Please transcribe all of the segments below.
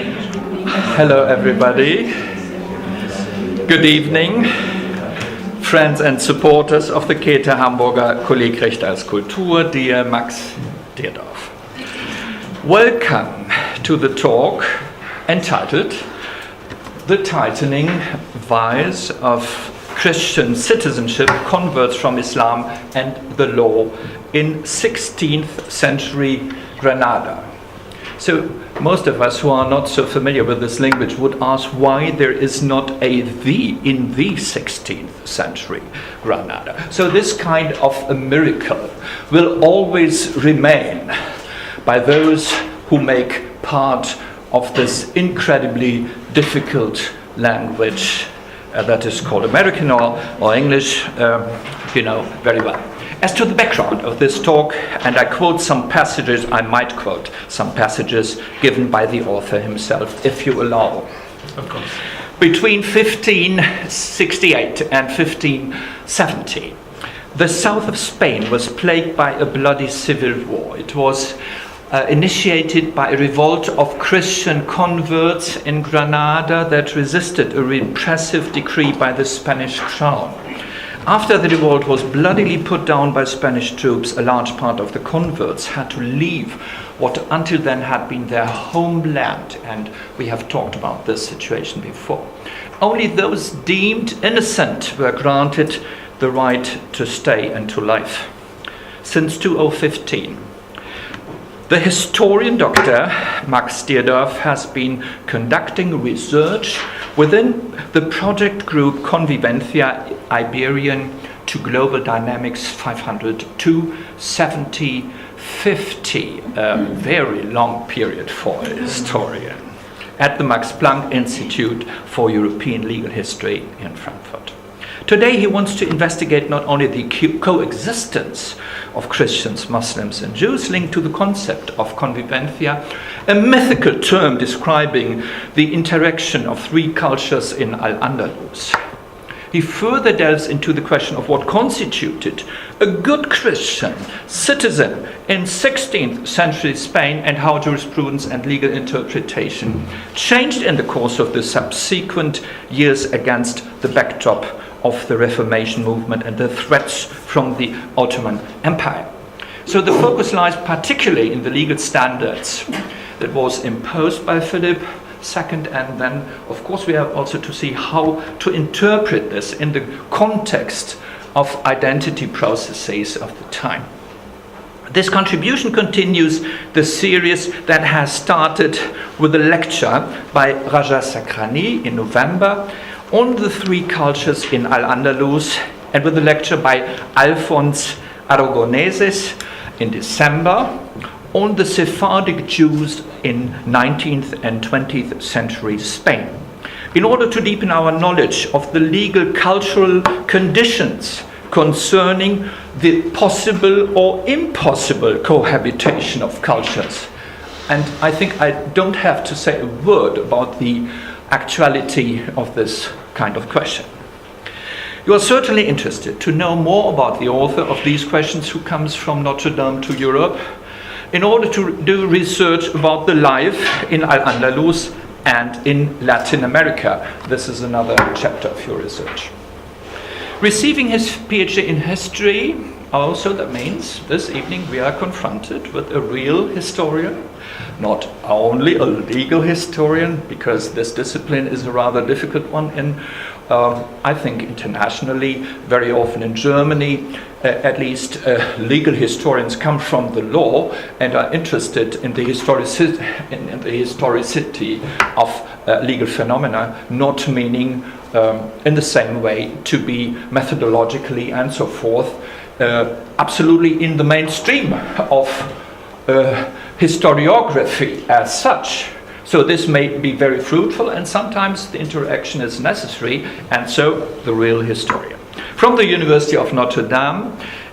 Hello everybody. Good evening, friends and supporters of the Käte Hamburger Kollegrecht als Kultur, dear Max Deardorff. Welcome to the talk entitled The Tightening Vise of Christian Citizenship, Converts from Islam and the Law in 16th century Granada. So most of us who are not so familiar with this language would ask why there is not a "the" in the 16th century Granada. So this kind of a miracle will always remain by those who make part of this incredibly difficult language that is called American or English, very well. As to the background of this talk, and I quote some passages, I might quote some passages given by the author himself, if you allow. Of course. Between 1568 and 1570, the south of Spain was plagued by a bloody civil war. It was initiated by a revolt of Christian converts in Granada that resisted a repressive decree by the Spanish crown. After the revolt was bloodily put down by Spanish troops, a large part of the converts had to leave what until then had been their homeland, and we have talked about this situation before. Only those deemed innocent were granted the right to stay and to life. Since 2015, the historian Dr. Max Deardorff has been conducting research within the project group Convivencia Iberian to Global Dynamics 500 to 7050, a very long period for a historian, at the Max Planck Institute for European Legal History in Frankfurt. Today he wants to investigate not only the coexistence of Christians, Muslims and Jews linked to the concept of convivencia, a mythical term describing the interaction of three cultures in Al-Andalus. He further delves into the question of what constituted a good Christian citizen in 16th century Spain and how jurisprudence and legal interpretation changed in the course of the subsequent years against the backdrop of the Reformation movement and the threats from the Ottoman Empire. So the focus lies particularly in the legal standards that was imposed by Philip II, and then of course we have also to see how to interpret this in the context of identity processes of the time. This contribution continues the series that has started with a lecture by Raja Sakrani in November on the three cultures in Al-Andalus, and with a lecture by Alphonse Aragoneses in December on the Sephardic Jews in 19th and 20th century Spain. In order to deepen our knowledge of the legal cultural conditions concerning the possible or impossible cohabitation of cultures. And I think I don't have to say a word about the actuality of this kind of question. You are certainly interested to know more about the author of these questions who comes from Notre Dame to Europe in order to do research about the life in Al-Andalus and in Latin America. This is another chapter of your research. Receiving his PhD in history, also that means this evening we are confronted with a real historian, not only a legal historian, because this discipline is a rather difficult one in, I think, internationally. Very often in Germany, at least legal historians come from the law and are interested in the historicity of legal phenomena, not meaning in the same way to be methodologically and so forth absolutely in the mainstream of historiography as such. So this may be very fruitful, and sometimes the interaction is necessary, and so the real historian. From the University of Notre Dame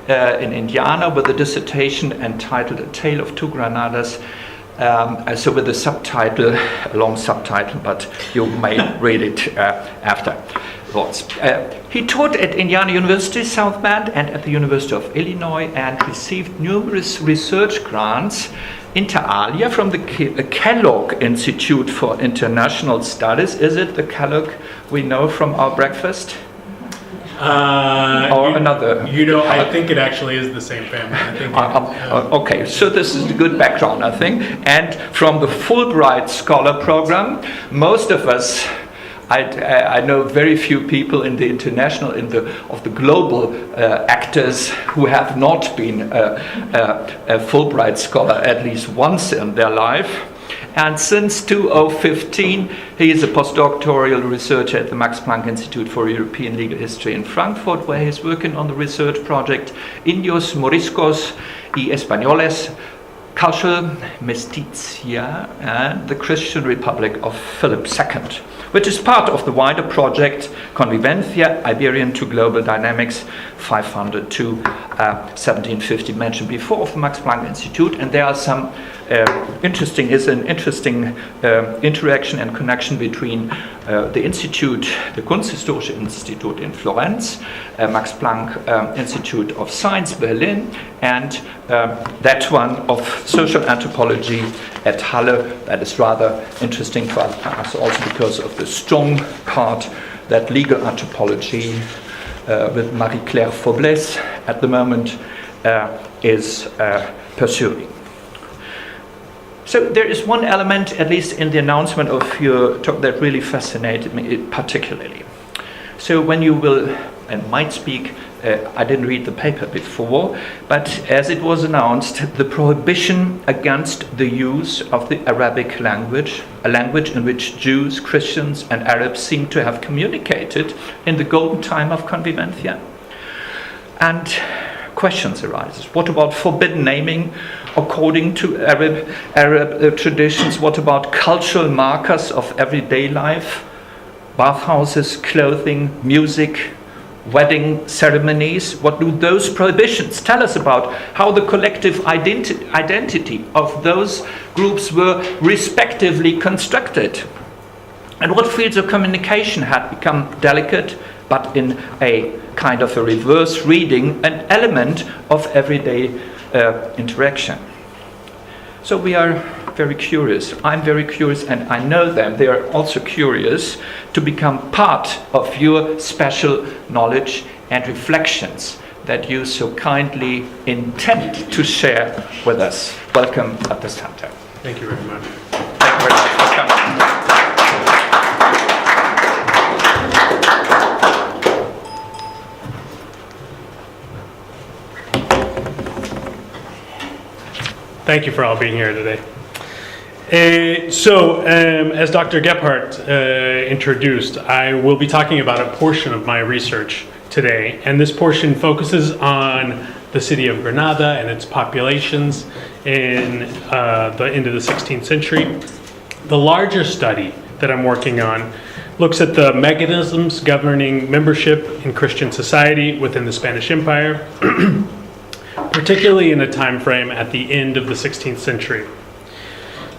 in Indiana, with a dissertation entitled A Tale of Two Granadas, so with a subtitle, a long subtitle, but you may read it afterwards. He taught at Indiana University, South Bend, and at the University of Illinois, and received numerous research grants inter alia from the Kellogg Institute for International Studies. Is it the Kellogg we know from our breakfast? Or another? I think it actually is the same family. I think okay, so this is a good background, I think. And from the Fulbright Scholar Program, most of us, I know very few people in the international, of the global actors who have not been a Fulbright Scholar at least once in their life. And since 2015, he is a postdoctoral researcher at the Max Planck Institute for European Legal History in Frankfurt, where he's working on the research project Indios, Moriscos y Españoles, Cultural Mesticia and the Christian Republic of Philip II, which is part of the wider project Convivencia, Iberian to Global Dynamics, 500 to 1750, mentioned before, of the Max Planck Institute. And there are some interesting interaction and connection between the Institute, the Kunsthistorische Institute in Florence, Max Planck Institute of Science, Berlin, and that one of social anthropology at Halle. That is rather interesting for us also because of the strong part that legal anthropology with Marie-Claire Faublès at the moment is pursuing. So there is one element, at least in the announcement of your talk, that really fascinated me particularly. So when you will and might speak, I didn't read the paper before, but as it was announced, the prohibition against the use of the Arabic language, a language in which Jews, Christians and Arabs seem to have communicated in the golden time of convivencia. And questions arise. What about forbidden naming according to Arab traditions? What about cultural markers of everyday life? Bathhouses, clothing, music, wedding ceremonies. What do those prohibitions tell us about how the collective identity of those groups were respectively constructed? And what fields of communication had become delicate, but in a kind of a reverse reading, an element of everyday interaction. So we are very curious. I'm very curious, and I know them. They are also curious to become part of your special knowledge and reflections that you so kindly intend to share with us. Welcome at this time. Thank you very much. Thank you very much for coming. Thank you for all being here today. As Dr. Gebhardt introduced, I will be talking about a portion of my research today, and this portion focuses on the city of Granada and its populations in the end of the 16th century. The larger study that I'm working on looks at the mechanisms governing membership in Christian society within the Spanish Empire, particularly in a time frame at the end of the 16th century.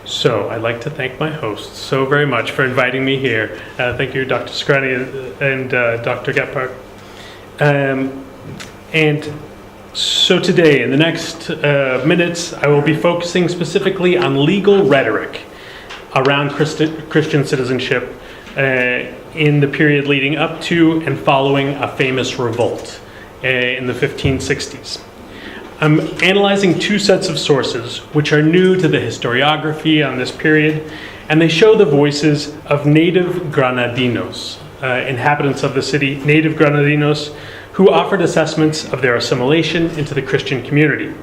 So I'd like to thank my hosts so very much for inviting me here. Thank you, Dr. Scrani and Dr. Gebhardt. And so today, in the next minutes, I will be focusing specifically on legal rhetoric around Christian citizenship in the period leading up to and following a famous revolt in the 1560s. I'm analyzing two sets of sources which are new to the historiography on this period, and they show the voices of native Granadinos, inhabitants of the city, native Granadinos, who offered assessments of their assimilation into the Christian community.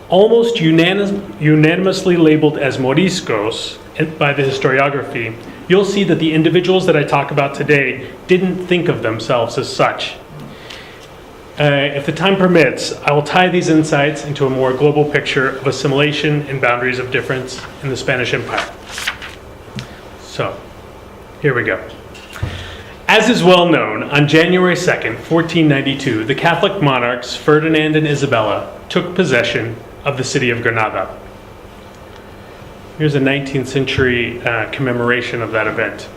Almost unanimously labeled as Moriscos by the historiography, you'll see that the individuals that I talk about today didn't think of themselves as such. If the time permits, I will tie these insights into a more global picture of assimilation and boundaries of difference in the Spanish Empire. So, here we go. As is well known, on January 2nd, 1492, the Catholic monarchs Ferdinand and Isabella took possession of the city of Granada. Here's a 19th century commemoration of that event.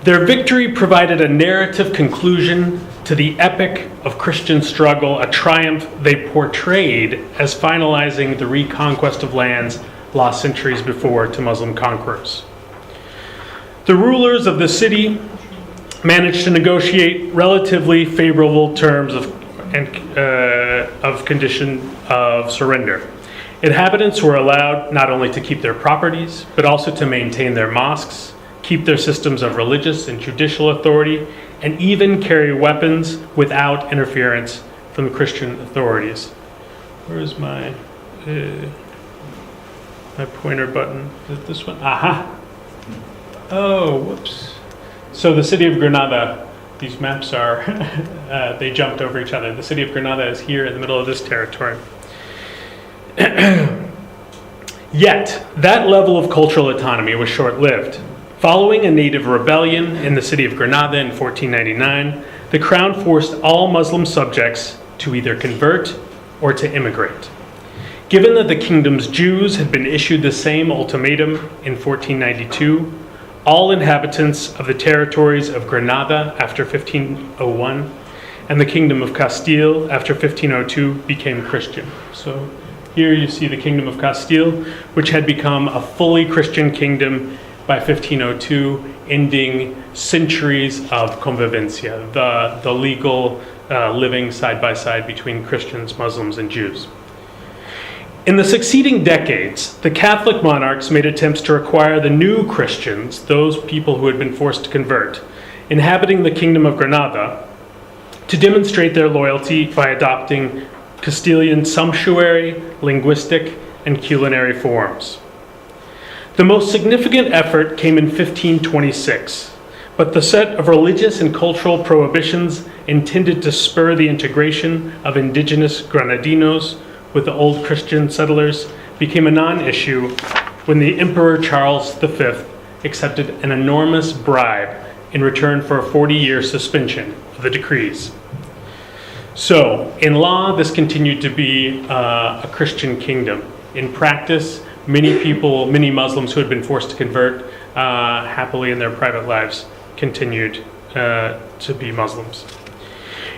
Their victory provided a narrative conclusion to the epic of Christian struggle, a triumph they portrayed as finalizing the reconquest of lands lost centuries before to Muslim conquerors. The rulers of the city managed to negotiate relatively favorable terms of condition of surrender. Inhabitants were allowed not only to keep their properties, but also to maintain their mosques, keep their systems of religious and judicial authority, and even carry weapons without interference from the Christian authorities. Where's my pointer button? Is it this one? Aha! Oh, whoops. So the city of Granada, these maps are, they jumped over each other. The city of Granada is here in the middle of this territory. Yet, that level of cultural autonomy was short-lived. Following a native rebellion in the city of Granada in 1499, the crown forced all Muslim subjects to either convert or to immigrate. Given that the kingdom's Jews had been issued the same ultimatum in 1492, all inhabitants of the territories of Granada after 1501 and the kingdom of Castile after 1502 became Christian. So here you see the kingdom of Castile, which had become a fully Christian kingdom by 1502, ending centuries of convivencia, the legal living side by side between Christians, Muslims, and Jews. In the succeeding decades, the Catholic monarchs made attempts to require the new Christians, those people who had been forced to convert, inhabiting the kingdom of Granada, to demonstrate their loyalty by adopting Castilian sumptuary, linguistic, and culinary forms. The most significant effort came in 1526, but the set of religious and cultural prohibitions intended to spur the integration of indigenous Granadinos with the old Christian settlers became a non-issue when the Emperor Charles V accepted an enormous bribe in return for a 40-year suspension of the decrees. So, in law, this continued to be a Christian kingdom. In practice, many Muslims who had been forced to convert happily in their private lives continued to be Muslims.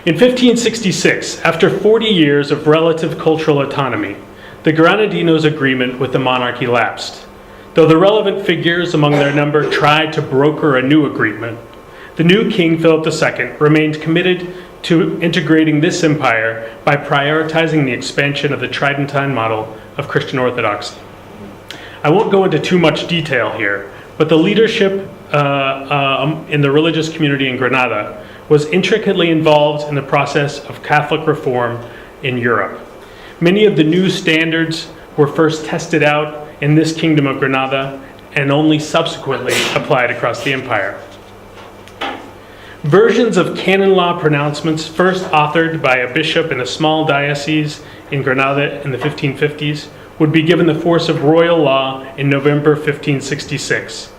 In 1566, after 40 years of relative cultural autonomy, the Granadinos' agreement with the monarchy lapsed. Though the relevant figures among their number tried to broker a new agreement, the new King Philip II remained committed to integrating this empire by prioritizing the expansion of the Tridentine model of Christian Orthodoxy. I won't go into too much detail here, but the leadership in the religious community in Granada was intricately involved in the process of Catholic reform in Europe. Many of the new standards were first tested out in this Kingdom of Granada and only subsequently applied across the empire. Versions of canon law pronouncements, first authored by a bishop in a small diocese in Granada in the 1550s, would be given the force of royal law in November 1566,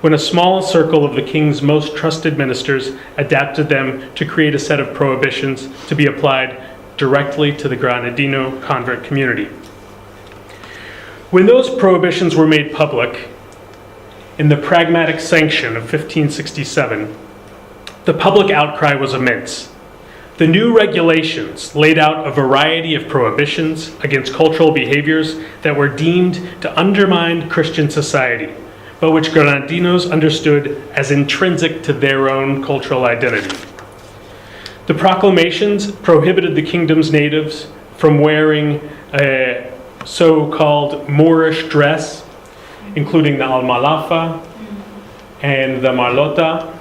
when a small circle of the king's most trusted ministers adapted them to create a set of prohibitions to be applied directly to the Granadino convert community. When those prohibitions were made public in the Pragmatic Sanction of 1567, the public outcry was immense. The new regulations laid out a variety of prohibitions against cultural behaviors that were deemed to undermine Christian society, but which Granadinos understood as intrinsic to their own cultural identity. The proclamations prohibited the kingdom's natives from wearing a so-called Moorish dress, including the almalafa and the marlota,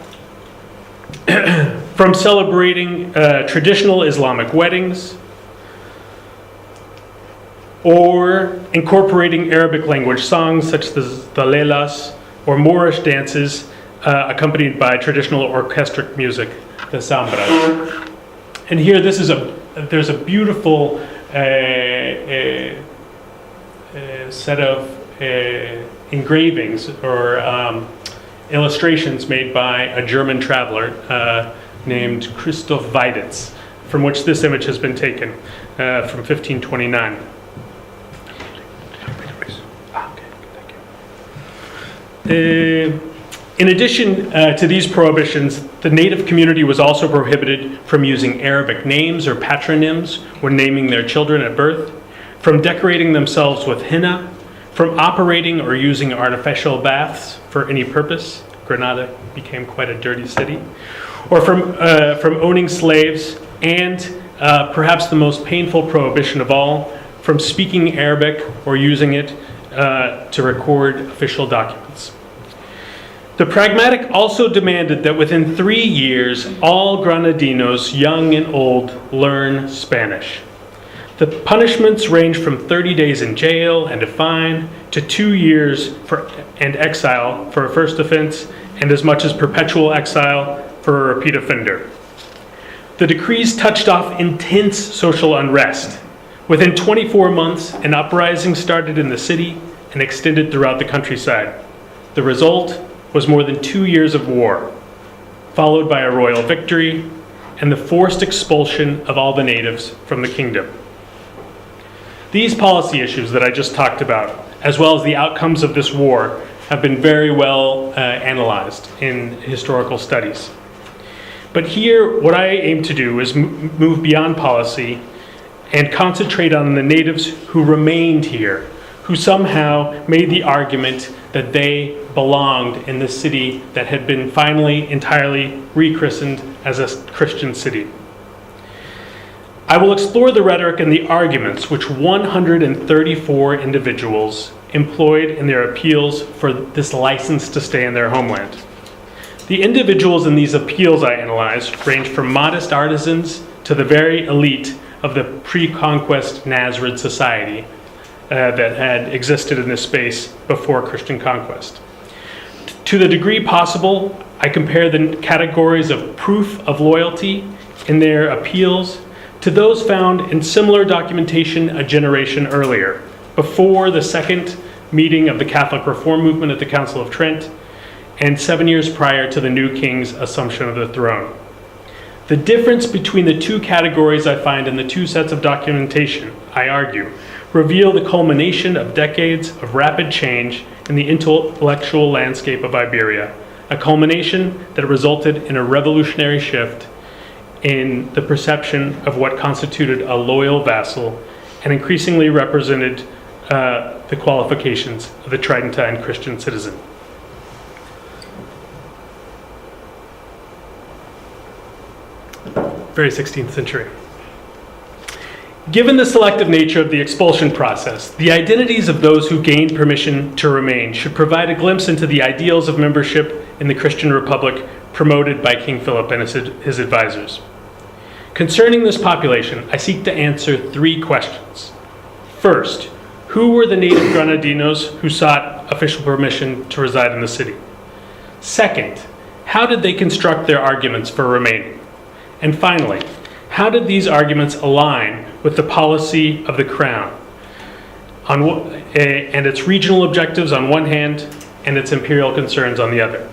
from celebrating traditional Islamic weddings, or incorporating Arabic language songs such as the lelas, or Moorish dances accompanied by traditional orchestric music, the zambras. And here there's a beautiful set of engravings or illustrations made by a German traveler named Christoph Weiditz, from which this image has been taken from 1529. In addition to these prohibitions, the native community was also prohibited from using Arabic names or patronyms when naming their children at birth, from decorating themselves with henna, from operating or using artificial baths for any purpose. Granada became quite a dirty city. Or from owning slaves, and perhaps the most painful prohibition of all, from speaking Arabic or using it to record official documents. The pragmatic also demanded that within 3 years, all Granadinos, young and old, learn Spanish. The punishments range from 30 days in jail and a fine to 2 years and exile for a first offense, and as much as perpetual exile for a repeat offender. The decrees touched off intense social unrest. Within 24 months, an uprising started in the city and extended throughout the countryside. The result was more than 2 years of war, followed by a royal victory and the forced expulsion of all the natives from the kingdom. These policy issues that I just talked about, as well as the outcomes of this war, have been very well analyzed in historical studies. But here, what I aim to do is move beyond policy and concentrate on the natives who remained here, who somehow made the argument that they belonged in this city that had been finally entirely rechristened as a Christian city. I will explore the rhetoric and the arguments which 134 individuals employed in their appeals for this license to stay in their homeland. The individuals in these appeals I analyzed range from modest artisans to the very elite of the pre-conquest Nazrid society that had existed in this space before Christian conquest. To the degree possible, I compare the categories of proof of loyalty in their appeals to those found in similar documentation a generation earlier, before the second meeting of the Catholic Reform movement at the Council of Trent, and 7 years prior to the new king's assumption of the throne. The difference between the two categories I find in the two sets of documentation, I argue, reveal the culmination of decades of rapid change in the intellectual landscape of Iberia, a culmination that resulted in a revolutionary shift in the perception of what constituted a loyal vassal and increasingly represented the qualifications of the Tridentine Christian citizen. Very 16th century. Given the selective nature of the expulsion process, the identities of those who gained permission to remain should provide a glimpse into the ideals of membership in the Christian Republic promoted by King Philip and his advisors. Concerning this population, I seek to answer 3 questions. First, who were the native Granadinos who sought official permission to reside in the city? Second, how did they construct their arguments for remaining? And finally, how did these arguments align with the policy of the Crown and its regional objectives on one hand and its imperial concerns on the other?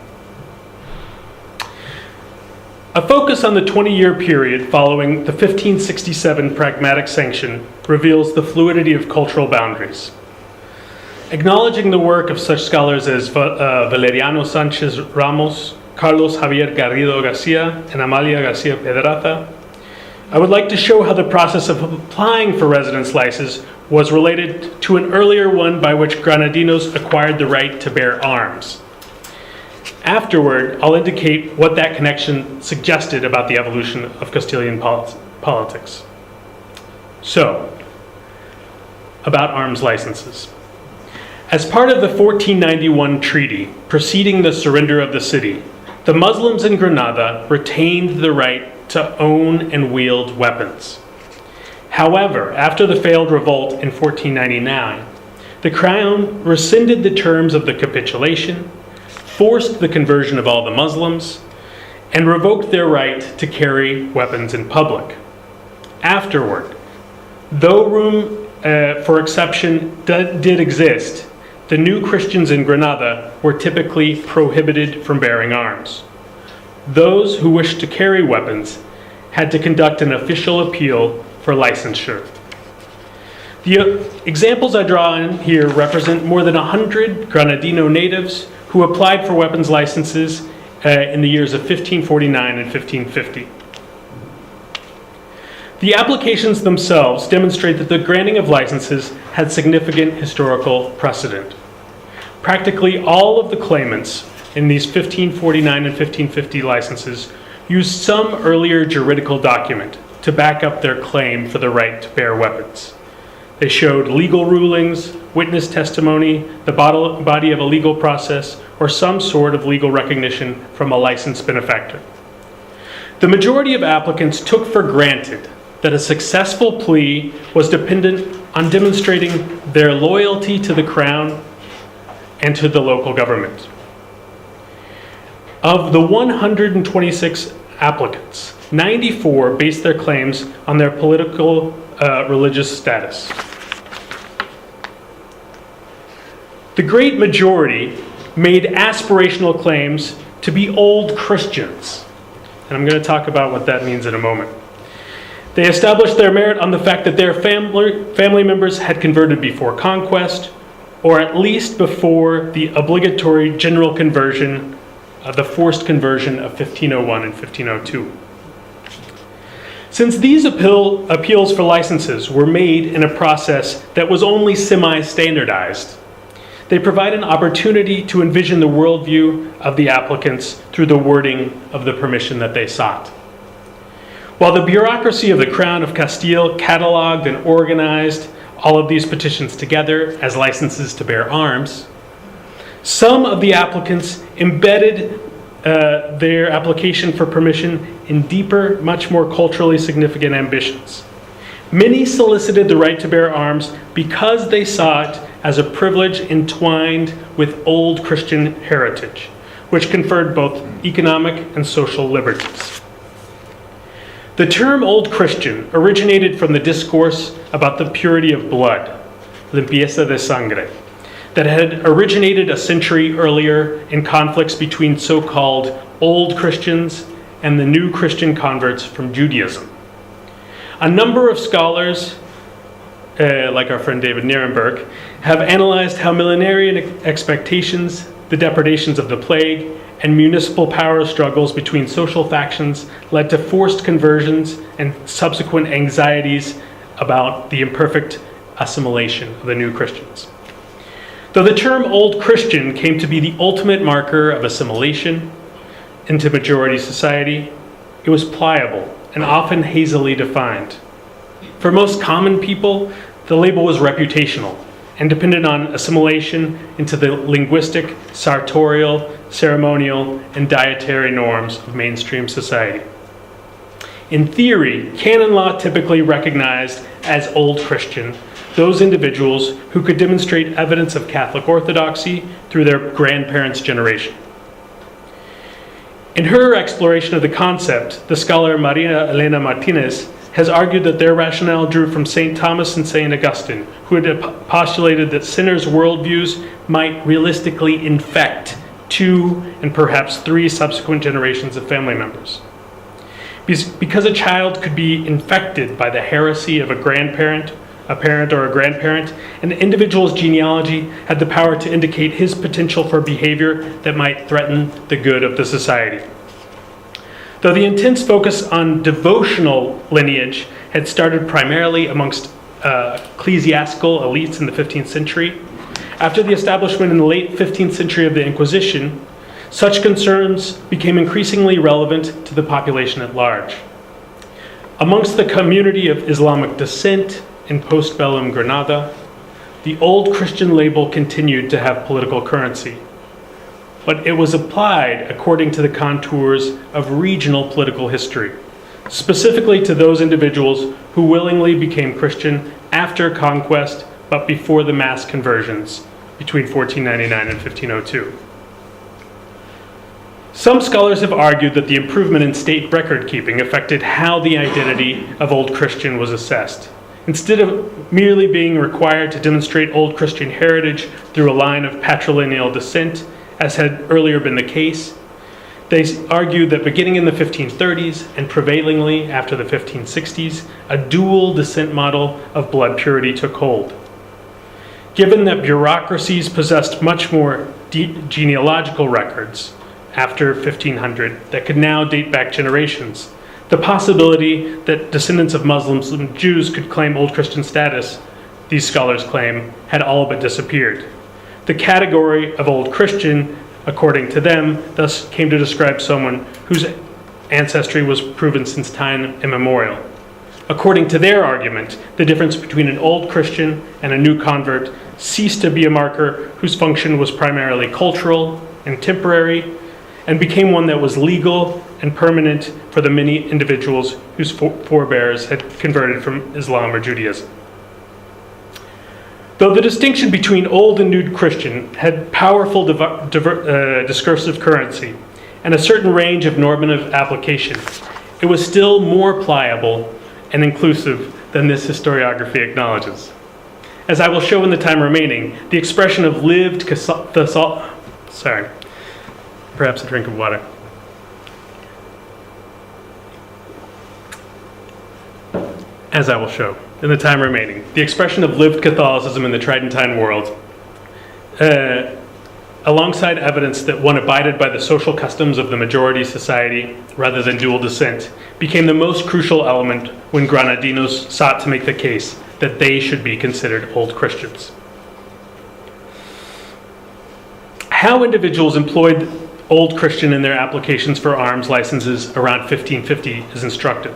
A focus on the 20-year period following the 1567 Pragmatic Sanction reveals the fluidity of cultural boundaries. Acknowledging the work of such scholars as Valeriano Sanchez Ramos, Carlos Javier Garrido Garcia, and Amalia Garcia Pedraza, I would like to show how the process of applying for residence licenses was related to an earlier one by which Granadinos acquired the right to bear arms. Afterward, I'll indicate what that connection suggested about the evolution of Castilian politics. So, about arms licenses. As part of the 1491 treaty preceding the surrender of the city, the Muslims in Granada retained the right to own and wield weapons. However, after the failed revolt in 1499, the Crown rescinded the terms of the capitulation, forced the conversion of all the Muslims, and revoked their right to carry weapons in public. Afterward, though room for exception did exist, the new Christians in Granada were typically prohibited from bearing arms. Those who wished to carry weapons had to conduct an official appeal for licensure. The examples I draw in here represent more than 100 Granadino natives who applied for weapons licenses in the years of 1549 and 1550. The applications themselves demonstrate that the granting of licenses had significant historical precedent. Practically all of the claimants in these 1549 and 1550 licenses used some earlier juridical document to back up their claim for the right to bear weapons. They showed legal rulings, witness testimony, the body of a legal process, or some sort of legal recognition from a licensed benefactor. The majority of applicants took for granted that a successful plea was dependent on demonstrating their loyalty to the crown and to the local government. Of the 126 applicants, 94 based their claims on their political religious status. The great majority made aspirational claims to be old Christians, and I'm going to talk about what that means in a moment. They established their merit on the fact that their family members had converted before conquest, or at least before the obligatory general conversion, the forced conversion of 1501 and 1502. Since these appeals for licenses were made in a process that was only semi-standardized, they provide an opportunity to envision the worldview of the applicants through the wording of the permission that they sought. While the bureaucracy of the Crown of Castile cataloged and organized all of these petitions together as licenses to bear arms, some of the applicants embedded their application for permission in deeper, much more culturally significant ambitions. Many solicited the right to bear arms because they saw it as a privilege entwined with old Christian heritage, which conferred both economic and social liberties. The term Old Christian originated from the discourse about the purity of blood, limpieza de sangre, that had originated a century earlier in conflicts between so-called Old Christians and the new Christian converts from Judaism. A number of scholars, like our friend David Nierenberg, have analyzed how millenarian expectations, the depredations of the plague, and municipal power struggles between social factions led to forced conversions and subsequent anxieties about the imperfect assimilation of the new Christians. Though the term Old Christian came to be the ultimate marker of assimilation into majority society, it was pliable and often hazily defined. For most common people, the label was reputational and depended on assimilation into the linguistic, sartorial, ceremonial, and dietary norms of mainstream society. In theory, canon law typically recognized as Old Christian those individuals who could demonstrate evidence of Catholic orthodoxy through their grandparents' generation. In her exploration of the concept, the scholar Maria Elena Martinez has argued that their rationale drew from St. Thomas and St. Augustine, who had postulated that sinners' worldviews might realistically infect 2 and perhaps 3 subsequent generations of family members. Because a child could be infected by the heresy of a grandparent, a parent, or a grandparent, an individual's genealogy had the power to indicate his potential for behavior that might threaten the good of the society. Though the intense focus on devotional lineage had started primarily amongst ecclesiastical elites in the 15th century, after the establishment in the late 15th century of the Inquisition, such concerns became increasingly relevant to the population at large. Amongst the community of Islamic descent in postbellum Granada, the Old Christian label continued to have political currency, but it was applied according to the contours of regional political history, specifically to those individuals who willingly became Christian after conquest but before the mass conversions between 1499 and 1502. Some scholars have argued that the improvement in state record keeping affected how the identity of Old Christian was assessed. Instead of merely being required to demonstrate Old Christian heritage through a line of patrilineal descent, as had earlier been the case, they argued that beginning in the 1530s and prevailingly after the 1560s, a dual descent model of blood purity took hold. Given that bureaucracies possessed much more genealogical records after 1500 that could now date back generations. The possibility that descendants of Muslims and Jews could claim Old Christian status, these scholars claim, had all but disappeared. The category of Old Christian, according to them, thus came to describe someone whose ancestry was proven since time immemorial. According to their argument, the difference between an Old Christian and a new convert ceased to be a marker whose function was primarily cultural and temporary, and became one that was legal and permanent for the many individuals whose forebears had converted from Islam or Judaism. Though the distinction between Old and New Christian had powerful discursive currency and a certain range of normative application, it was still more pliable and inclusive than this historiography acknowledges. As I will show in the time remaining, the expression of lived perhaps a drink of water. As I will show in the time remaining, the expression of lived Catholicism in the Tridentine world, alongside evidence that one abided by the social customs of the majority society rather than dual descent, became the most crucial element when Granadinos sought to make the case that they should be considered Old Christians. How individuals employed Old Christian in their applications for arms licenses around 1550 is instructive.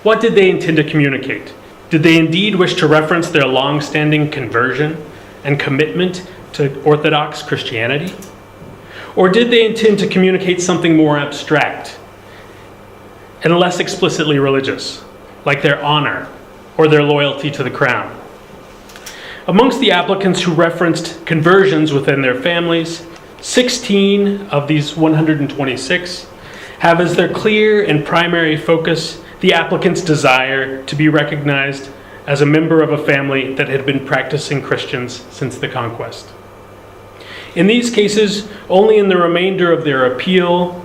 What did they intend to communicate? Did they indeed wish to reference their long-standing conversion and commitment to Orthodox Christianity? Or did they intend to communicate something more abstract and less explicitly religious, like their honor or their loyalty to the crown? Amongst the applicants who referenced conversions within their families, 16 of these 126 have as their clear and primary focus the applicant's desire to be recognized as a member of a family that had been practicing Christians since the conquest. In these cases, only in the remainder of their appeal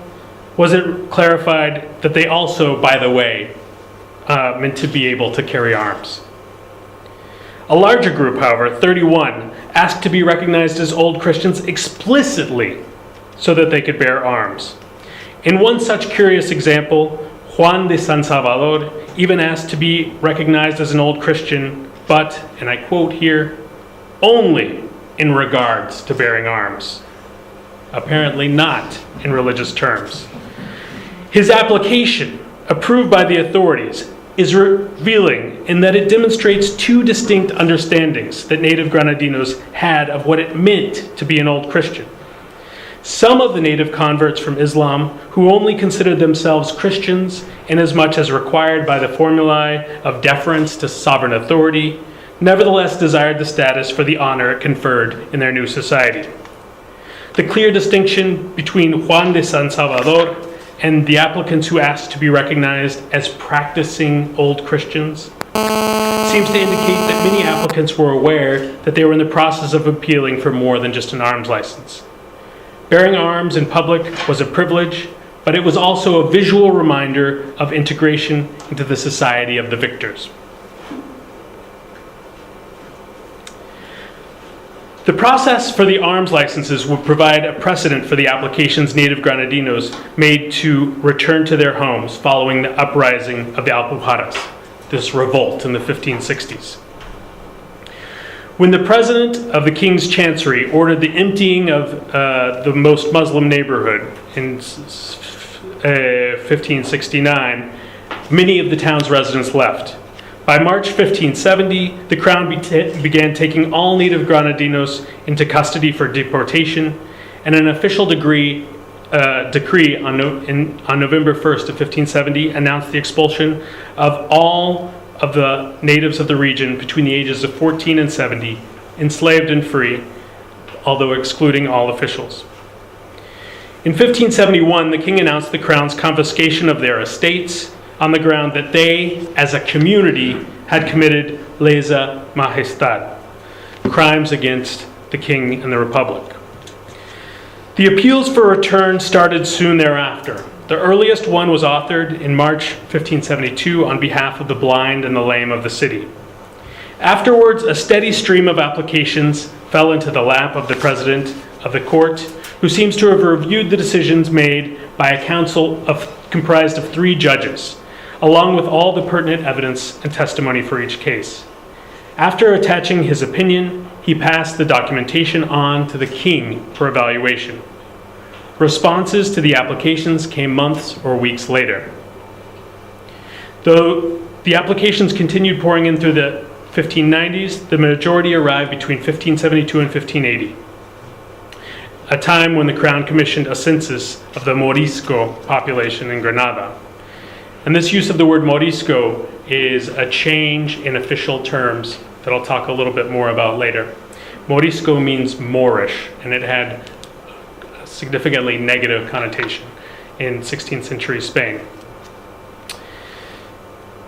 was it clarified that they also, by the way, meant to be able to carry arms. A larger group, however, 31, asked to be recognized as Old Christians explicitly so that they could bear arms. In one such curious example, Juan de San Salvador even asked to be recognized as an Old Christian, but, and I quote here, only in regards to bearing arms. Apparently not in religious terms. His application, approved by the authorities, is revealing in that it demonstrates two distinct understandings that native Granadinos had of what it meant to be an Old Christian. Some of the native converts from Islam, who only considered themselves Christians inasmuch as required by the formulae of deference to sovereign authority, nevertheless desired the status for the honor it conferred in their new society. The clear distinction between Juan de San Salvador and the applicants who asked to be recognized as practicing Old Christians seems to indicate that many applicants were aware that they were in the process of appealing for more than just an arms license. Bearing arms in public was a privilege, but it was also a visual reminder of integration into the society of the victors. The process for the arms licenses would provide a precedent for the applications native Granadinos made to return to their homes following the uprising of the Alpujarras, this revolt in the 1560s. When the president of the King's Chancery ordered the emptying of the most Muslim neighborhood in 1569, many of the town's residents left. By March 1570, the crown began taking all native Granadinos into custody for deportation, and an official decree on November 1st of 1570 announced the expulsion of all of the natives of the region between the ages of 14 and 70, enslaved and free, although excluding all officials. In 1571, the king announced the crown's confiscation of their estates on the ground that they, as a community, had committed lesa majestad, crimes against the king and the republic. The appeals for return started soon thereafter. The earliest one was authored in March 1572 on behalf of the blind and the lame of the city. Afterwards, a steady stream of applications fell into the lap of the president of the court, who seems to have reviewed the decisions made by a council comprised of 3 judges, along with all the pertinent evidence and testimony for each case. After attaching his opinion, he passed the documentation on to the king for evaluation. Responses to the applications came months or weeks later. Though the applications continued pouring in through the 1590s, the majority arrived between 1572 and 1580, a time when the Crown commissioned a census of the Morisco population in Granada. And this use of the word Morisco is a change in official terms that I'll talk a little bit more about later. Morisco means Moorish, and it had a significantly negative connotation in 16th century Spain.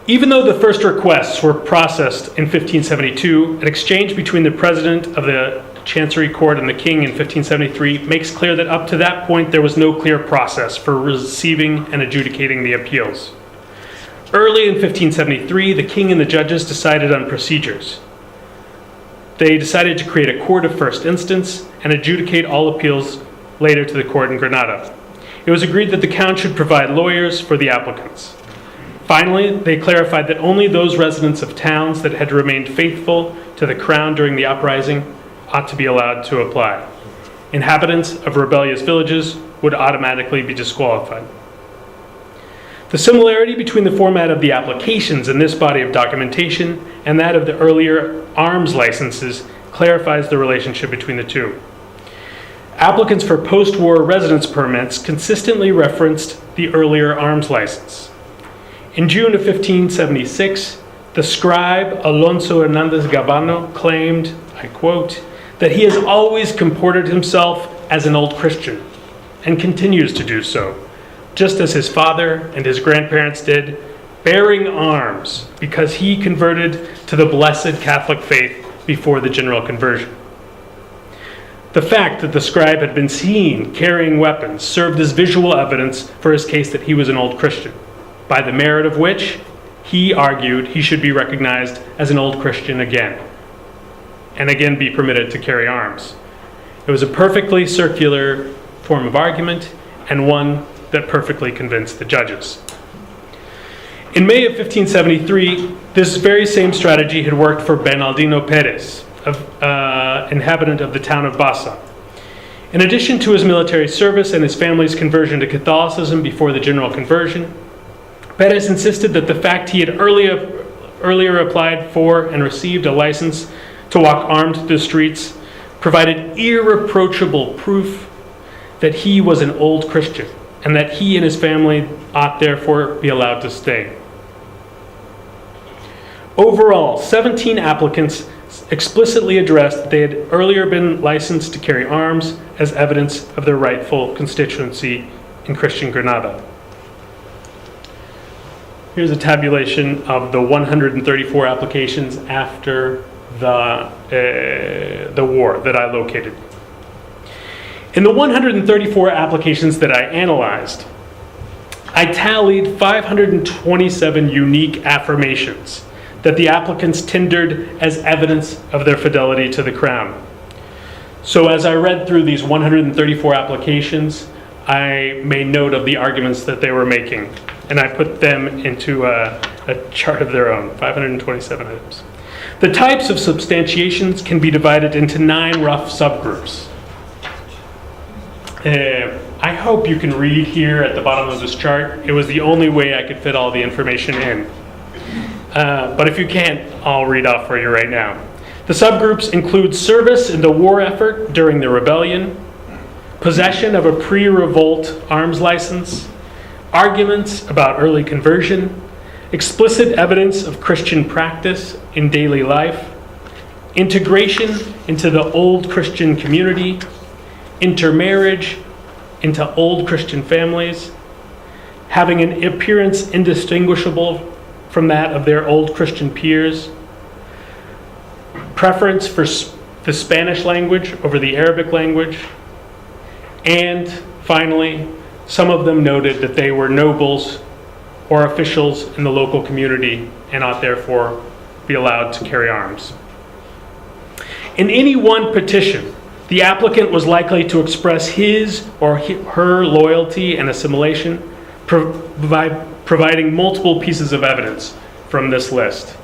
Even though the first requests were processed in 1572, an exchange between the president of the Chancery Court and the king in 1573 makes clear that up to that point there was no clear process for receiving and adjudicating the appeals. Early in 1573, the king and the judges decided on procedures. They decided to create a court of first instance and adjudicate all appeals later to the court in Granada. It was agreed that the count should provide lawyers for the applicants. Finally, they clarified that only those residents of towns that had remained faithful to the crown during the uprising ought to be allowed to apply. Inhabitants of rebellious villages would automatically be disqualified. The similarity between the format of the applications in this body of documentation and that of the earlier arms licenses clarifies the relationship between the two. Applicants for post-war residence permits consistently referenced the earlier arms license. In June of 1576, the scribe Alonso Hernandez Gavano claimed, I quote, that he has always comported himself as an old Christian and continues to do so, just as his father and his grandparents did, bearing arms because he converted to the blessed Catholic faith before the general conversion. The fact that the scribe had been seen carrying weapons served as visual evidence for his case that he was an old Christian, by the merit of which he argued he should be recognized as an old Christian again, and again be permitted to carry arms. It was a perfectly circular form of argument, and one that perfectly convinced the judges. In May of 1573, this very same strategy had worked for Bernardino Perez, an inhabitant of the town of Bassa. In addition to his military service and his family's conversion to Catholicism before the general conversion, Perez insisted that the fact he had earlier applied for and received a license to walk armed through the streets provided irreproachable proof that he was an old Christian and that he and his family ought therefore be allowed to stay. Overall, 17 applicants explicitly addressed that they had earlier been licensed to carry arms as evidence of their rightful constituency in Christian Granada. Here's a tabulation of the 134 applications after the war that I located. In the 134 applications that I analyzed, I tallied 527 unique affirmations that the applicants tendered as evidence of their fidelity to the crown. So as I read through these 134 applications, I made note of the arguments that they were making, and I put them into a chart of their own, 527 items. The types of substantiations can be divided into 9 rough subgroups. I hope you can read here at the bottom of this chart. It was the only way I could fit all the information in. But if you can't, I'll read off for you right now. The subgroups include service in the war effort during the rebellion, possession of a pre-revolt arms license, arguments about early conversion, explicit evidence of Christian practice in daily life, integration into the old Christian community, intermarriage into old Christian families, having an appearance indistinguishable from that of their old Christian peers, preference for the Spanish language over the Arabic language, and finally, some of them noted that they were nobles or officials in the local community and ought therefore be allowed to carry arms. In any one petition, The applicant was likely to express his or her loyalty and assimilation, providing multiple pieces of evidence from this list.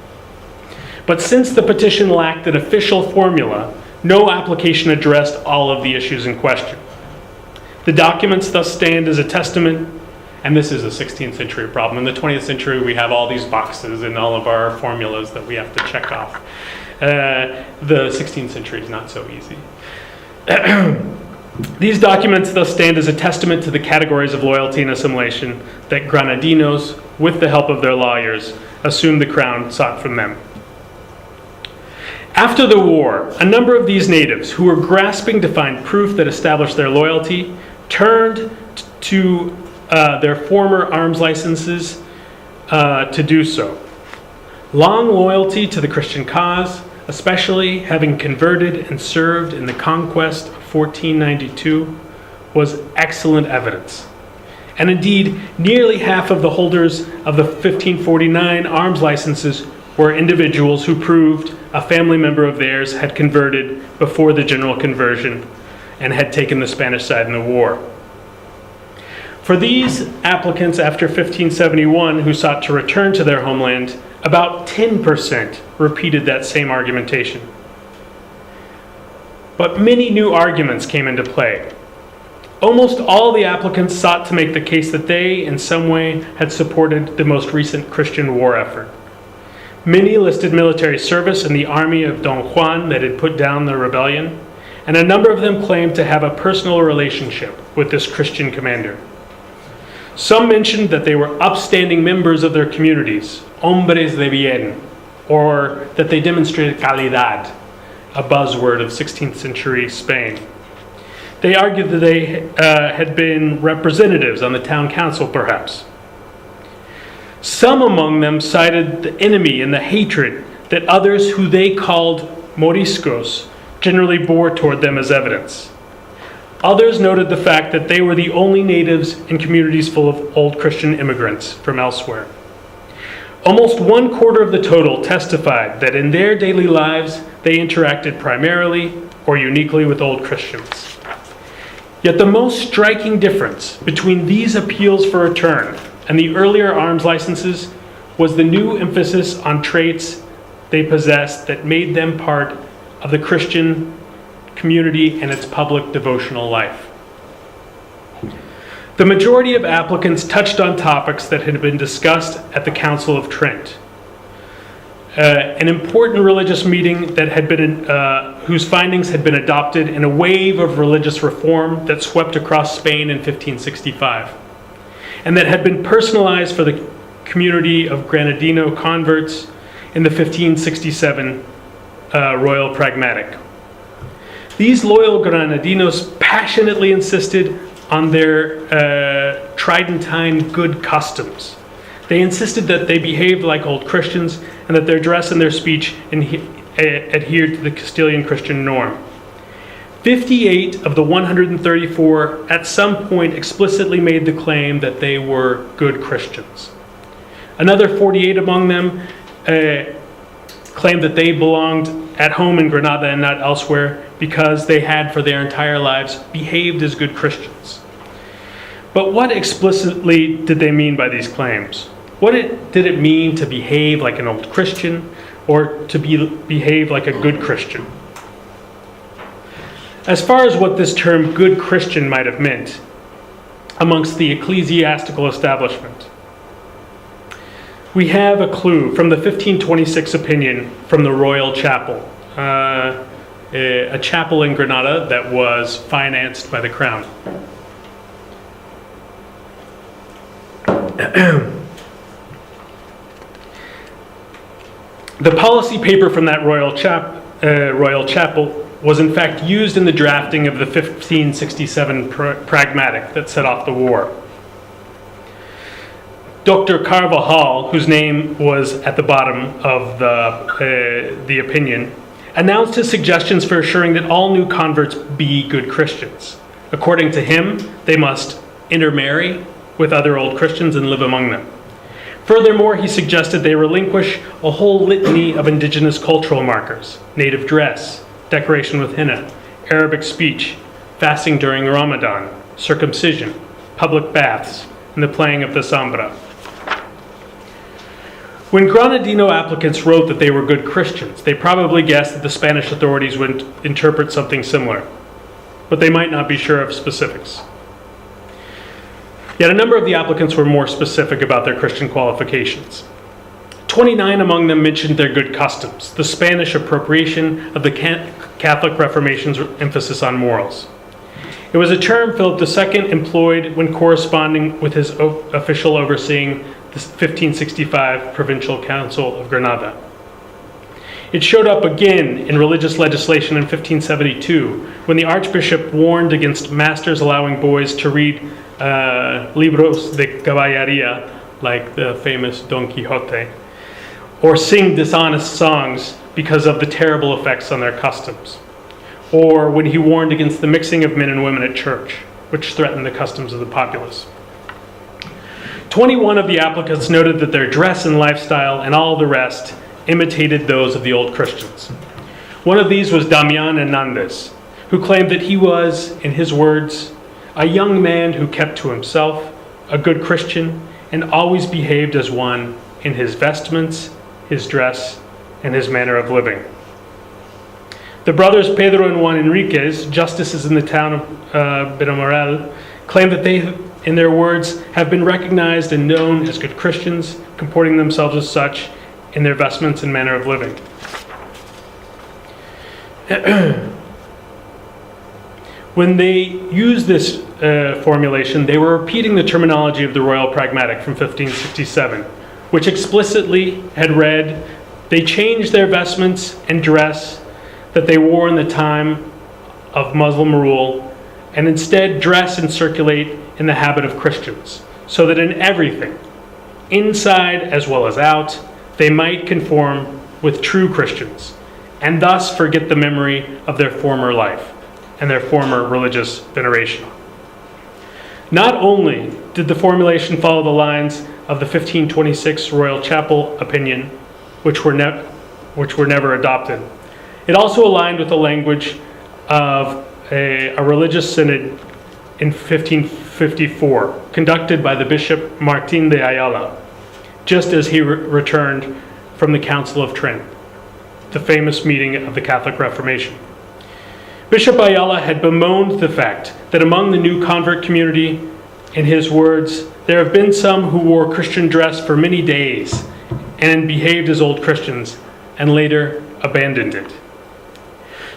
But since the petition lacked an official formula, no application addressed all of the issues in question. The documents thus stand as a testament, and this is a 16th century problem. In the 20th century, we have all these boxes and all of our formulas that we have to check off. The 16th century is not so easy. These documents thus stand as a testament to the categories of loyalty and assimilation that Granadinos, with the help of their lawyers, assumed the crown sought from them. After the war, a number of these natives, who were grasping to find proof that established their loyalty, turned to their former arms licenses to do so. Long loyalty to the Christian cause, especially having converted and served in the conquest of 1492, was excellent evidence. And indeed, nearly half of the holders of the 1549 arms licenses were individuals who proved a family member of theirs had converted before the general conversion and had taken the Spanish side in the war. For these applicants after 1571 who sought to return to their homeland, about 10% repeated that same argumentation. But many new arguments came into play. Almost all the applicants sought to make the case that they, in some way, had supported the most recent Christian war effort. Many listed military service in the army of Don Juan that had put down the rebellion, and a number of them claimed to have a personal relationship with this Christian commander. Some mentioned that they were upstanding members of their communities, hombres de bien, or that they demonstrated calidad, a buzzword of 16th century Spain. They argued that they had been representatives on the town council, perhaps. Some among them cited the enemy and the hatred that others who they called Moriscos generally bore toward them as evidence. Others noted the fact that they were the only natives in communities full of old Christian immigrants from elsewhere. Almost 1/4 of the total testified that in their daily lives they interacted primarily or uniquely with old Christians. Yet the most striking difference between these appeals for return and the earlier arms licenses was the new emphasis on traits they possessed that made them part of the Christian community and its public devotional life. The majority of applicants touched on topics that had been discussed at the Council of Trent, an important religious meeting that had been, whose findings had been adopted in a wave of religious reform that swept across Spain in 1565, and that had been personalized for the community of Granadino converts in the 1567 Royal Pragmatic. These loyal Granadinos passionately insisted on their Tridentine good customs. They insisted that they behaved like old Christians and that their dress and their speech adhered to the Castilian Christian norm. 58 of the 134 at some point explicitly made the claim that they were good Christians. Another 48 among them claimed that they belonged at home in Granada and not elsewhere because they had for their entire lives behaved as good Christians. But what explicitly did they mean by these claims? What did it mean to behave like an old Christian or to behave like a good Christian? As far as what this term good Christian might have meant amongst the ecclesiastical establishment, we have a clue from the 1526 opinion from the Royal Chapel, a chapel in Granada that was financed by the crown. The policy paper from that Royal Chapel was in fact used in the drafting of the 1567 Pragmatic that set off the war. Dr. Carvajal, whose name was at the bottom of the opinion, announced his suggestions for assuring that all new converts be good Christians. According to him, they must intermarry with other old Christians and live among them. Furthermore, he suggested they relinquish a whole litany of indigenous cultural markers: native dress, decoration with henna, Arabic speech, fasting during Ramadan, circumcision, public baths, and the playing of the sambra. When Granadino applicants wrote that they were good Christians, they probably guessed that the Spanish authorities would interpret something similar, but they might not be sure of specifics. Yet a number of the applicants were more specific about their Christian qualifications. 29 among them mentioned their good customs, the Spanish appropriation of the Catholic Reformation's emphasis on morals. It was a term Philip II employed when corresponding with his official overseeing the 1565 Provincial Council of Granada. It showed up again in religious legislation in 1572 when the Archbishop warned against masters allowing boys to read libros de caballería, like the famous Don Quixote, or sing dishonest songs because of the terrible effects on their customs. Or when he warned against the mixing of men and women at church, which threatened the customs of the populace. 21 of the applicants noted that their dress and lifestyle and all the rest imitated those of the old Christians. One of these was Damian Hernandez, who claimed that he was, in his words, a young man who kept to himself, a good Christian, and always behaved as one in his vestments, his dress, and his manner of living. The brothers Pedro and Juan Enriquez, justices in the town of Benamoral, claim that they, in their words, have been recognized and known as good Christians, comporting themselves as such in their vestments and manner of living. When they used this formulation, they were repeating the terminology of the Royal Pragmatic from 1567, which explicitly had read, "They changed their vestments and dress that they wore in the time of Muslim rule, and instead dress and circulate in the habit of Christians, so that in everything, inside as well as out, they might conform with true Christians, and thus forget the memory of their former life and their former religious veneration." Not only did the formulation follow the lines of the 1526 Royal Chapel opinion, which were never adopted, it also aligned with the language of a religious synod in 1554, conducted by the Bishop Martin de Ayala, just as he returned from the Council of Trent, the famous meeting of the Catholic Reformation. Bishop Ayala had bemoaned the fact that among the new convert community, in his words, there have been some who wore Christian dress for many days and behaved as old Christians and later abandoned it.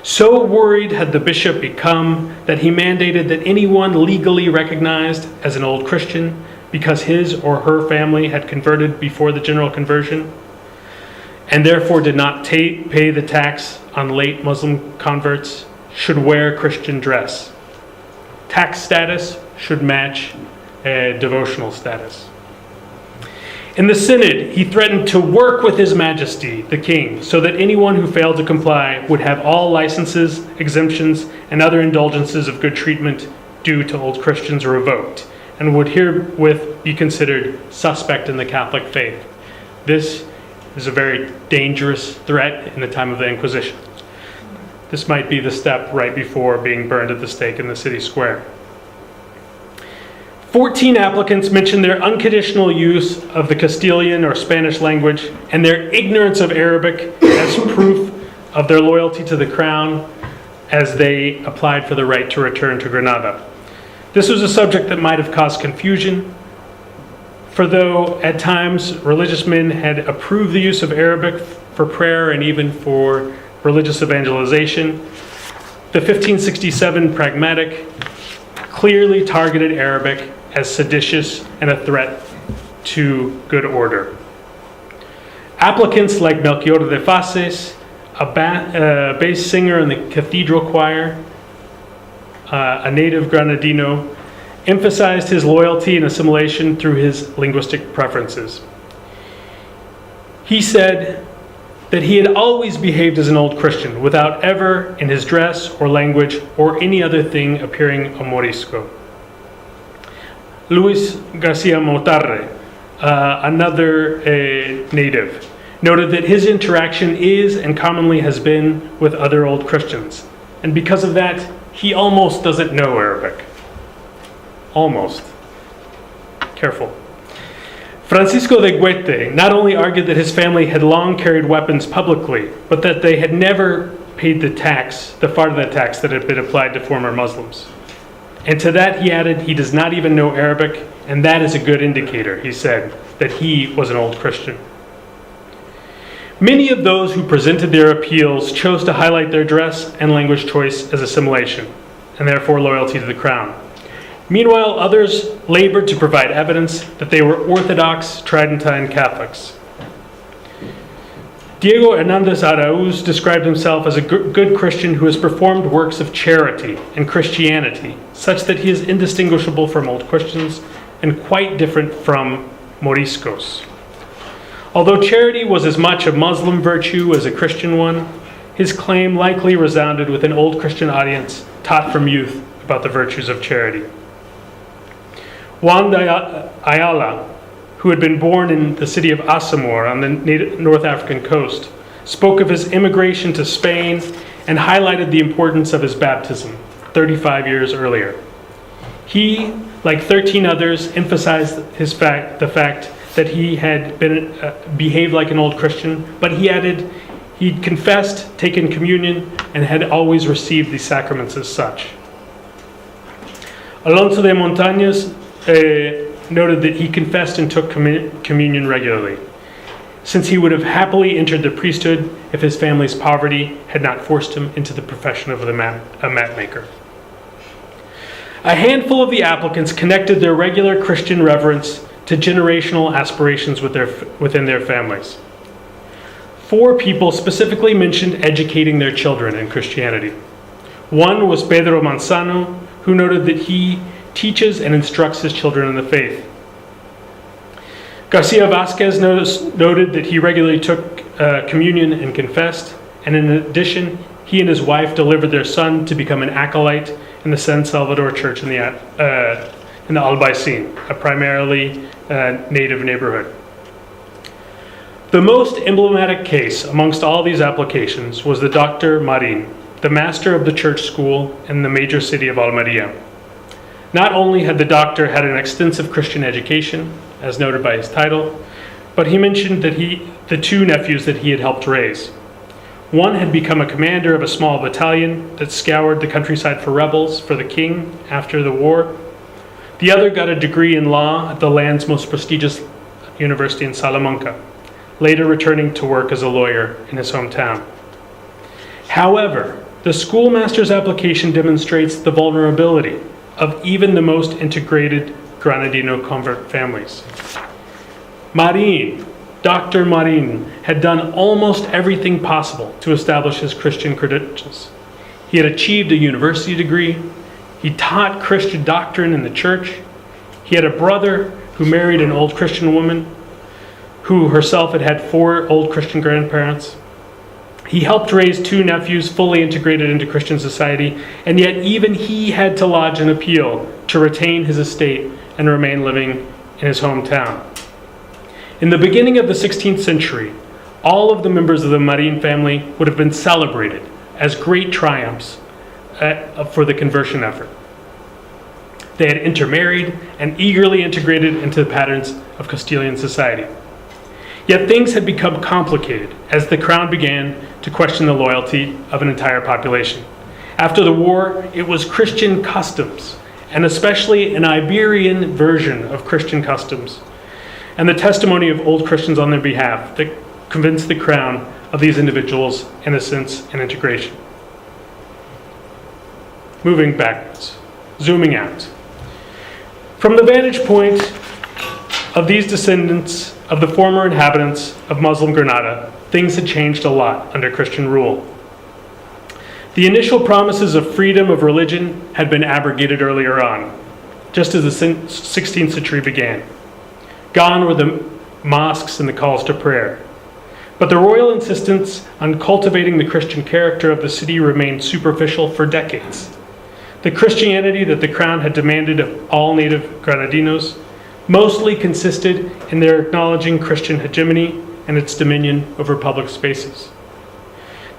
So worried had the bishop become that he mandated that anyone legally recognized as an old Christian because his or her family had converted before the general conversion and therefore did not pay the tax on late Muslim converts should wear Christian dress. Tax status should match devotional status. In the synod, he threatened to work with His Majesty, the King, so that anyone who failed to comply would have all licenses, exemptions, and other indulgences of good treatment due to old Christians revoked, and would herewith be considered suspect in the Catholic faith. This is a very dangerous threat in the time of the Inquisition. This might be the step right before being burned at the stake in the city square. 14 applicants mentioned their unconditional use of the Castilian or Spanish language and their ignorance of Arabic as proof of their loyalty to the crown as they applied for the right to return to Granada. This was a subject that might have caused confusion, for though at times religious men had approved the use of Arabic for prayer and even for religious evangelization, the 1567 Pragmatic clearly targeted Arabic as seditious and a threat to good order. Applicants like Melchior de Faces, a bass singer in the cathedral choir, a native Granadino, emphasized his loyalty and assimilation through his linguistic preferences. He said that he had always behaved as an old Christian without ever, in his dress or language or any other thing, appearing a Morisco. Luis Garcia Motarre, another native, noted that his interaction is and commonly has been with other old Christians, and because of that, he almost doesn't know Arabic. Almost. Careful. Francisco de Käte not only argued that his family had long carried weapons publicly, but that they had never paid the farda tax that had been applied to former Muslims. And to that he added, he does not even know Arabic, and that is a good indicator, he said, that he was an old Christian. Many of those who presented their appeals chose to highlight their dress and language choice as assimilation, and therefore loyalty to the crown. Meanwhile, others labored to provide evidence that they were Orthodox Tridentine Catholics. Diego Hernandez Araúz described himself as a good Christian who has performed works of charity and Christianity, such that he is indistinguishable from old Christians and quite different from Moriscos. Although charity was as much a Muslim virtue as a Christian one, his claim likely resounded with an old Christian audience taught from youth about the virtues of charity. Juan de Ayala, who had been born in the city of Asamor on the North African coast, spoke of his immigration to Spain and highlighted the importance of his baptism 35 years earlier. He, like 13 others, emphasized the fact that he had been behaved like an old Christian, but he added he'd confessed, taken communion, and had always received the sacraments as such. Alonso de Montañez noted that he confessed and took communion regularly, since he would have happily entered the priesthood if his family's poverty had not forced him into the profession of a mat maker. A handful of the applicants connected their regular Christian reverence to generational aspirations within their families. 4 people specifically mentioned educating their children in Christianity. One was Pedro Manzano, who noted that he teaches and instructs his children in the faith. Garcia Vasquez noted that he regularly took communion and confessed, and in addition, he and his wife delivered their son to become an acolyte in the San Salvador Church in the Albaicin, a primarily native neighborhood. The most emblematic case amongst all these applications was the Dr. Marin, the master of the church school in the major city of Almeria. Not only had the doctor had an extensive Christian education, as noted by his title, but he mentioned that the 2 nephews that he had helped raise. One had become a commander of a small battalion that scoured the countryside for rebels for the king after the war. The other got a degree in law at the land's most prestigious university in Salamanca, later returning to work as a lawyer in his hometown. However, the schoolmaster's application demonstrates the vulnerability of even the most integrated Granadino convert families. Dr. Marin, had done almost everything possible to establish his Christian credentials. He had achieved a university degree. He taught Christian doctrine in the church. He had a brother who married an old Christian woman who herself had 4 old Christian grandparents. He helped raise 2 nephews fully integrated into Christian society, and yet even he had to lodge an appeal to retain his estate and remain living in his hometown. In the beginning of the 16th century, all of the members of the Marin family would have been celebrated as great triumphs for the conversion effort. They had intermarried and eagerly integrated into the patterns of Castilian society. Yet things had become complicated as the crown began to question the loyalty of an entire population. After the war, it was Christian customs, and especially an Iberian version of Christian customs, and the testimony of old Christians on their behalf that convinced the crown of these individuals' innocence and integration. Moving backwards, zooming out. From the vantage point of these descendants of the former inhabitants of Muslim Granada, things had changed a lot under Christian rule. The initial promises of freedom of religion had been abrogated earlier on, just as the 16th century began. Gone were the mosques and the calls to prayer. But the royal insistence on cultivating the Christian character of the city remained superficial for decades. The Christianity that the crown had demanded of all native Granadinos mostly consisted in their acknowledging Christian hegemony and its dominion over public spaces.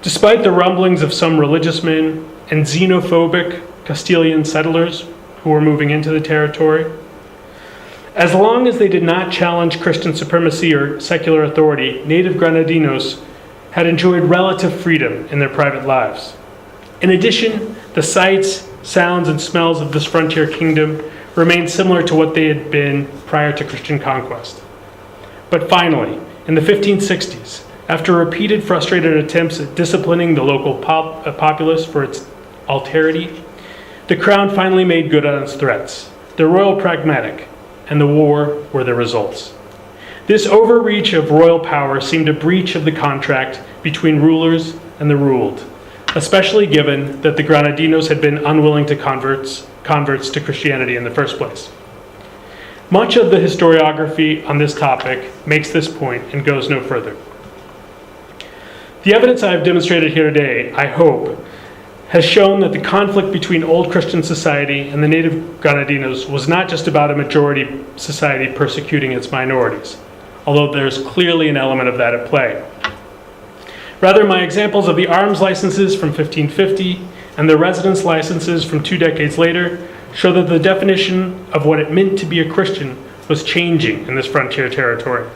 Despite the rumblings of some religious men and xenophobic Castilian settlers who were moving into the territory. As long as they did not challenge Christian supremacy or secular authority, native Granadinos had enjoyed relative freedom in their private lives. In addition, the sights, sounds, and smells of this frontier kingdom remained similar to what they had been prior to Christian conquest. But finally, in the 1560s, after repeated frustrated attempts at disciplining the local populace for its alterity, the crown finally made good on its threats. The royal pragmatic and the war were the results. This overreach of royal power seemed a breach of the contract between rulers and the ruled, especially given that the Granadinos had been unwilling to converts to Christianity in the first place. Much of the historiography on this topic makes this point and goes no further. The evidence I have demonstrated here today, I hope, has shown that the conflict between old Christian society and the native Granadinos was not just about a majority society persecuting its minorities, although there's clearly an element of that at play. Rather, my examples of the arms licenses from 1550 and the residence licenses from 2 decades later show that the definition of what it meant to be a Christian was changing in this frontier territory.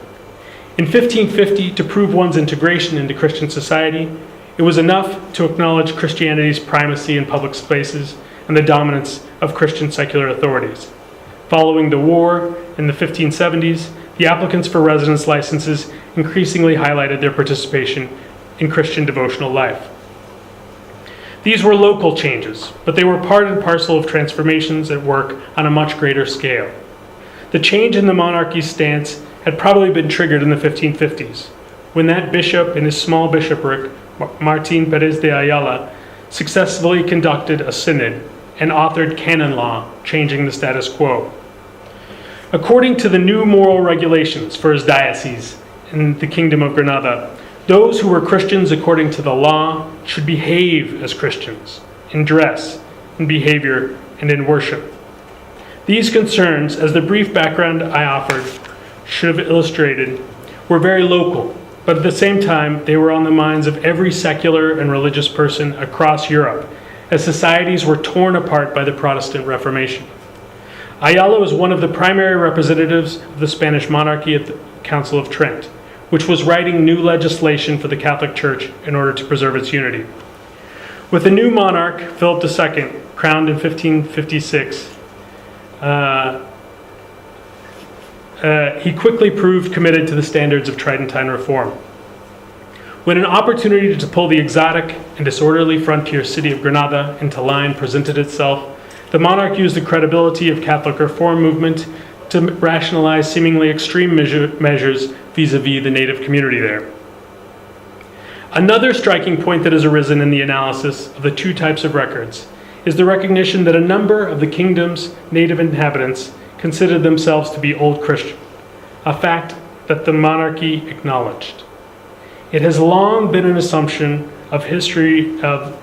In 1550, to prove one's integration into Christian society, it was enough to acknowledge Christianity's primacy in public spaces and the dominance of Christian secular authorities. Following the war in the 1570s, the applicants for residence licenses increasingly highlighted their participation in Christian devotional life. These were local changes, but they were part and parcel of transformations at work on a much greater scale. The change in the monarchy's stance had probably been triggered in the 1550s, when that bishop in his small bishopric, Martín Pérez de Ayala, successfully conducted a synod and authored canon law, changing the status quo. According to the new moral regulations for his diocese in the Kingdom of Granada, those who were Christians according to the law should behave as Christians in dress, in behavior, and in worship. These concerns, as the brief background I offered should have illustrated, were very local, but at the same time, they were on the minds of every secular and religious person across Europe, as societies were torn apart by the Protestant Reformation. Ayala was one of the primary representatives of the Spanish monarchy at the Council of Trent, which was writing new legislation for the Catholic Church in order to preserve its unity. With the new monarch, Philip II, crowned in 1556, he quickly proved committed to the standards of Tridentine reform. When an opportunity to pull the exotic and disorderly frontier city of Granada into line presented itself, the monarch used the credibility of Catholic reform movement to rationalize seemingly extreme measures vis-a-vis the native community there. Another striking point that has arisen in the analysis of the two types of records is the recognition that a number of the kingdom's native inhabitants considered themselves to be Old Christian, a fact that the monarchy acknowledged. It has long been an assumption of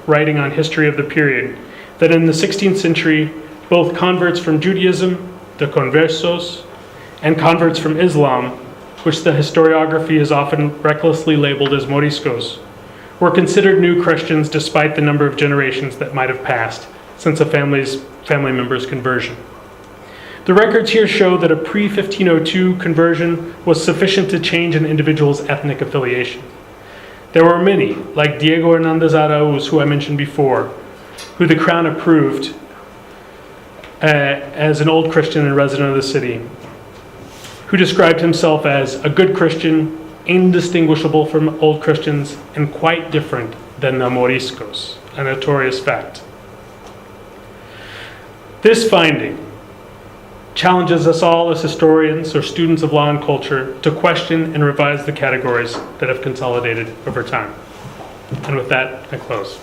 writing on history of the period that in the 16th century, both converts from Judaism, the conversos, and converts from Islam, which the historiography is often recklessly labeled as Moriscos, were considered new Christians despite the number of generations that might have passed since a family member's conversion. The records here show that a pre-1502 conversion was sufficient to change an individual's ethnic affiliation. There were many, like Diego Hernández Araúz, who I mentioned before, who the crown approved as an old Christian and resident of the city, who described himself as a good Christian, indistinguishable from old Christians, and quite different than the Moriscos, a notorious fact. This finding challenges us all as historians or students of law and culture to question and revise the categories that have consolidated over time. And with that, I close.